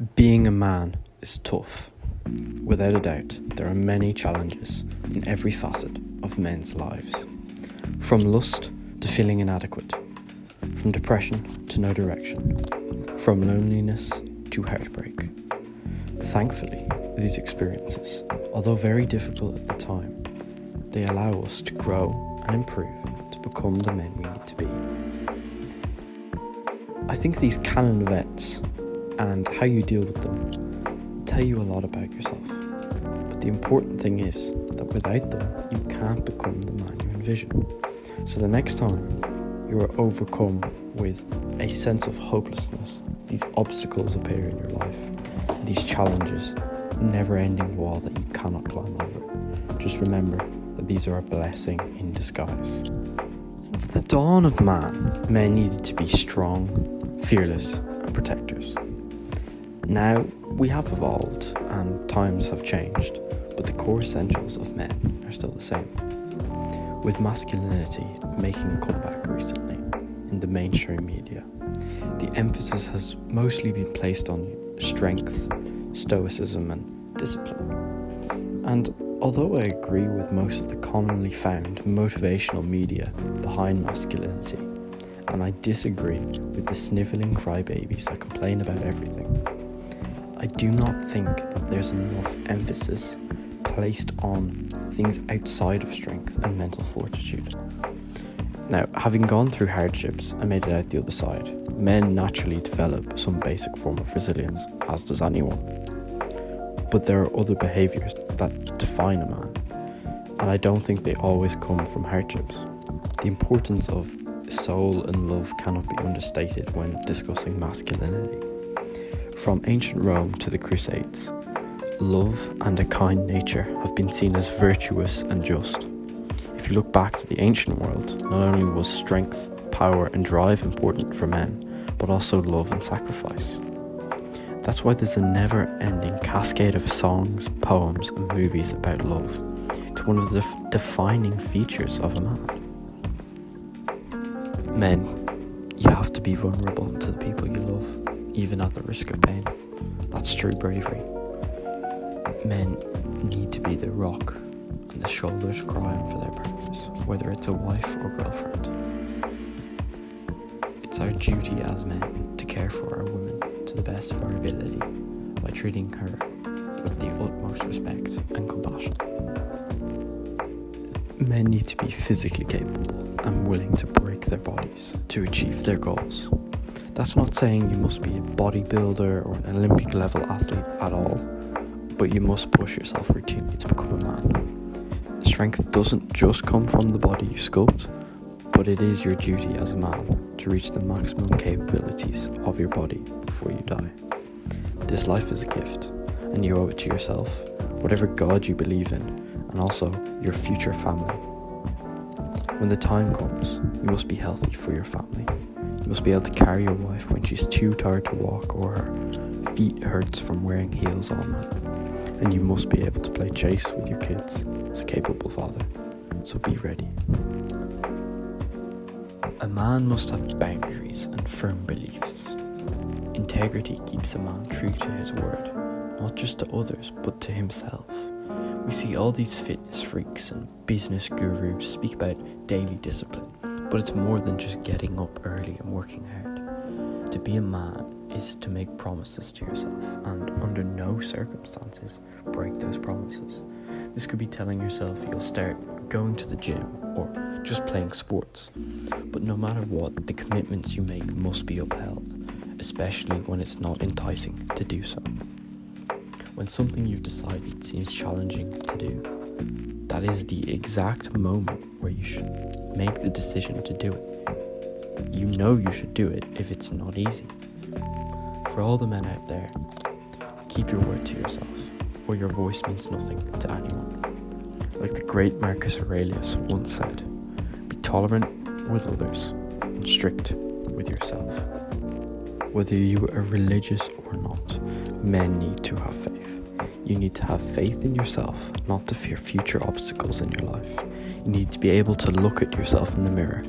Being a man is tough. Without a doubt, there are many challenges in every facet of men's lives. From lust to feeling inadequate, from depression to no direction, from loneliness to heartbreak. Thankfully, these experiences, although very difficult at the time, they allow us to grow and improve to become the men we need to be. I think these canon events and how you deal with them tell you a lot about yourself. But the important thing is that without them, you can't become the man you envision. So the next time you are overcome with a sense of hopelessness, these obstacles appear in your life, these challenges, never-ending wall that you cannot climb over. Just remember that these are a blessing in disguise. Since the dawn of man, men needed to be strong, fearless, and protectors. Now, we have evolved and times have changed, but the core essentials of men are still the same. With masculinity making a comeback recently in the mainstream media, the emphasis has mostly been placed on strength, stoicism, and discipline. And although I agree with most of the commonly found motivational media behind masculinity, and I disagree with the snivelling crybabies that complain about everything, I do not think that there's enough emphasis placed on things outside of strength and mental fortitude. Now, having gone through hardships and made it out the other side, men naturally develop some basic form of resilience, as does anyone. But there are other behaviours that define a man, and I don't think they always come from hardships. The importance of soul and love cannot be understated when discussing masculinity. From ancient Rome to the Crusades, love and a kind nature have been seen as virtuous and just. If you look back to the ancient world, not only was strength, power and drive important for men, but also love and sacrifice. That's why there's a never-ending cascade of songs, poems and movies about love. It's one of the defining features of a man. Men, you have to be vulnerable to the people you love, even at the risk of pain. That's true bravery. Men need to be the rock and the shoulder to cry on for their partners, whether it's a wife or girlfriend. It's our duty as men to care for our women to the best of our ability by treating her with the utmost respect and compassion. Men need to be physically capable and willing to break their bodies to achieve their goals. That's not saying you must be a bodybuilder or an Olympic level athlete at all, but you must push yourself routinely to become a man. Strength doesn't just come from the body you sculpt, but it is your duty as a man to reach the maximum capabilities of your body before you die. This life is a gift, and you owe it to yourself, whatever God you believe in, and also your future family. When the time comes, you must be healthy for your family. You must be able to carry your wife when she's too tired to walk or her feet hurts from wearing heels all night. And you must be able to play chase with your kids as a capable father. So be ready. A man must have boundaries and firm beliefs. Integrity keeps a man true to his word, not just to others, but to himself. We see all these fitness freaks and business gurus speak about daily discipline, but it's more than just getting up early and working hard. To be a man is to make promises to yourself and under no circumstances break those promises. This could be telling yourself you'll start going to the gym or just playing sports. But no matter what, the commitments you make must be upheld, especially when it's not enticing to do so. When something you've decided seems challenging to do, that is the exact moment where you should make the decision to do it. You know you should do it if it's not easy. For all the men out there, keep your word to yourself, or your voice means nothing to anyone. Like the great Marcus Aurelius once said, be tolerant with others and strict with yourself. Whether you are religious or not, men need to have faith. You need to have faith in yourself, not to fear future obstacles in your life. You need to be able to look at yourself in the mirror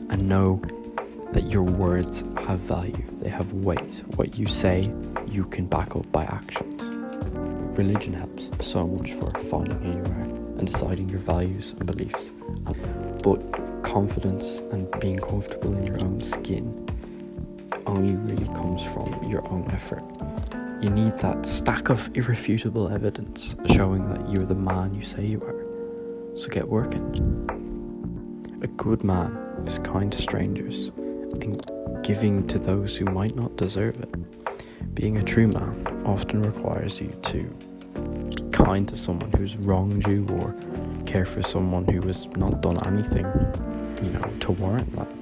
and know that your words have value, they have weight. What you say, you can back up by actions. Religion helps so much for finding who you are and deciding your values and beliefs. But confidence and being comfortable in your own skin only really comes from your own effort. You need that stack of irrefutable evidence showing that you're the man you say you are. So get working. A good man is kind to strangers and giving to those who might not deserve it. Being a true man often requires you to be kind to someone who's wronged you or care for someone who has not done anything, to warrant that.